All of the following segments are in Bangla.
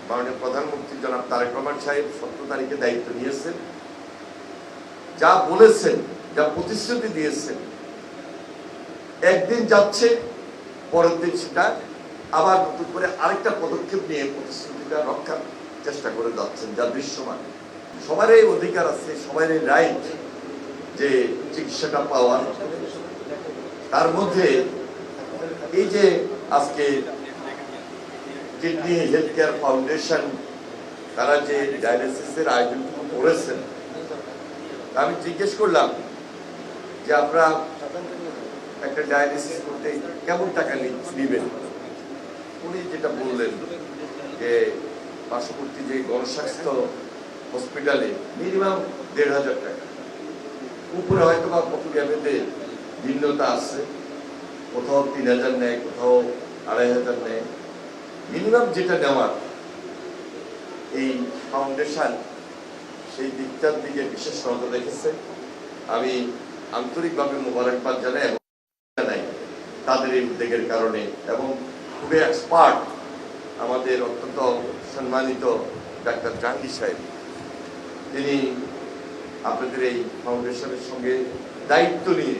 মাননীয় প্রধানমন্ত্রী জনাব তারেক রহমান সাহেব 17 তারিখে দায়িত্ব নিয়েছেন। যা বলেছেন, যা প্রতিশ্রুতি দিয়েছেন, একদিন যাচ্ছে, পরের দিন সেটা আবার নতুন করে আরেকটা পদক্ষেপ নিয়ে প্রতিশ্রুতিটা রক্ষার চেষ্টা করে যাচ্ছেন, যা দৃশ্যমান। সবারই অধিকার আছে, সবারই রাইট যে চিকিৎসাটা পাওয়ার। তার মধ্যে এই যে আজকে কিডনি হেলথ কেয়ার ফাউন্ডেশন তারা যে ডায়ালিসিসের আয়োজন করেছেন, আমি জিজ্ঞেস করলাম যে আপনারা একটা ডায়ালিসিস করতে কেমন টাকা নেবেন। উনি যেটা বললেন যে পার্শ্ববর্তী যে গণস্বাস্থ্য হসপিটালে মিনিমাম ১,৫০০ টাকা, উপরে হয়তো বা কত গ্যাপেতে ভিন্নতা আছে, কোথাও ৩,০০০ নেয়, কোথাও ২,৫০০ নেয়। মিনিমাম যেটা নেওয়ার এই ফাউন্ডেশন সেই দিকটার দিকে বিশেষ নজর রেখেছে। আমি আন্তরিকভাবে মোবারকবাদ জানাই তাদের এই উদ্যোগের কারণে, এবং খুবই এক্সপার্ট আমাদের অত্যন্ত সম্মানিত ডাক্তার জাহাঙ্গীর সাহেব, তিনি আপনাদের এই ফাউন্ডেশনের সঙ্গে দায়িত্ব নিয়ে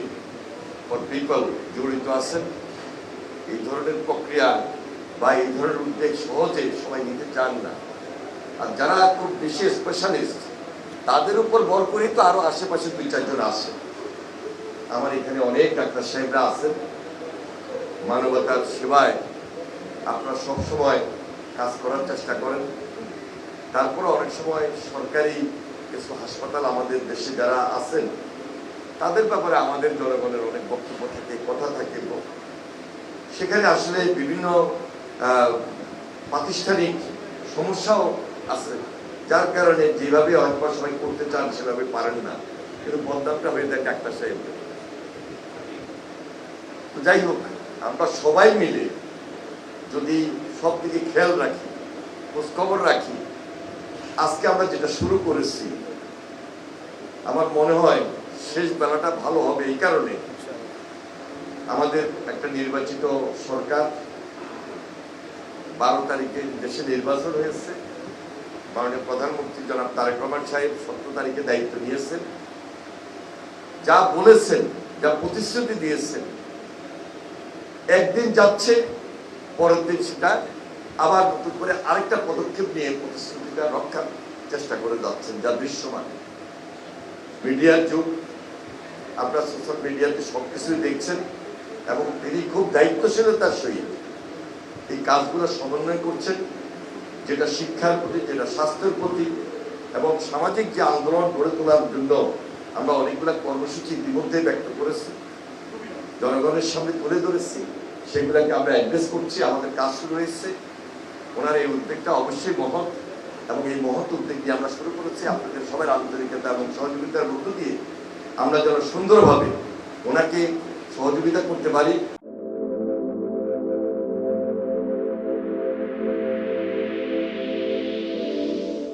ফর পিপল জড়িত আছেন। এই ধরনের প্রক্রিয়া বা এই ধরনের উদ্যোগ সহজে সবাই নিতে চান না, আর যারা খুব বেশি স্পেশালিস্ট তাদের উপর ভর করে তো আরো আশেপাশে ২-৪ জন আছে। আমার এখানে অনেক ডাক্তার সাহেবরা আছেন, মানবতার সেবায় আপনারা সবসময় কাজ করার চেষ্টা করেন। তারপরে অনেক সময় সরকারি কিছু হাসপাতাল আমাদের দেশে যারা আছেন তাদের ব্যাপারে আমাদের জনগণের অনেক বক্তব্য থাকে, কথা থাকে, সেখানে আসলে বিভিন্ন প্রাতিষ্ঠানিক সমস্যাও আছে, যার কারণে যেভাবে হয়তো সবাই করতে চান সেভাবে পারেন না, কিন্তু বদনামটা হয়ে যায় ডাক্তার সাহেব। তো যাই হোক, আমরা সবাই মিলে যদি সব দিকে খেয়াল রাখি, খোঁজখবর রাখি, আজকে আমরা যেটা শুরু করেছি আমার মনে হয় শেষ বেলাটা ভালো হবে। এই কারণে আমাদের একটা নির্বাচিত সরকার, 12 তারিখে দেশে নির্বাচন হয়েছে। মাননীয় প্রধানমন্ত্রী জনাব তারেক রহমান সাহেব 17 তারিখে দায়িত্ব নিয়েছেন। যা বলেছেন, যা প্রতিশ্রুতি দিয়েছেন, একদিন যাচ্ছে, পরের দিন সেটা আবার নতুন করে আরেকটা পদক্ষেপ নিয়ে প্রতিশ্রুতিটা রক্ষার চেষ্টা করে যাচ্ছেন, যা দৃশ্যমান। মিডিয়ার যুগ, আপনারা সোশ্যাল মিডিয়াতে সবকিছুই দেখছেন, এবং তিনি খুব দায়িত্বশীলতার সহিত এই কাজগুলো সমন্বয় করছেন, যেটা শিক্ষার প্রতি, যেটা স্বাস্থ্যের প্রতি, এবং সামাজিক যে আন্দোলন গড়ে তোলার জন্য আমরা অনেকগুলো কর্মসূচি ইতিমধ্যে ব্যক্ত করেছি, জনগণের সামনে তুলে ধরেছি, সেগুলোকে আমরা অ্যাড্রেস করছি। আমাদের কাজ শুরু হয়েছে। ওনার এই উদ্যোগটা অবশ্যই মহৎ, এবং এই মহৎ উদ্যোগ দিয়ে আমরা শুরু করেছি। আপনাদের সবার আন্তরিকতা এবং সহযোগিতার মধ্য দিয়ে আমরা যেন সুন্দরভাবে ওনাকে সহযোগিতা করতে পারি।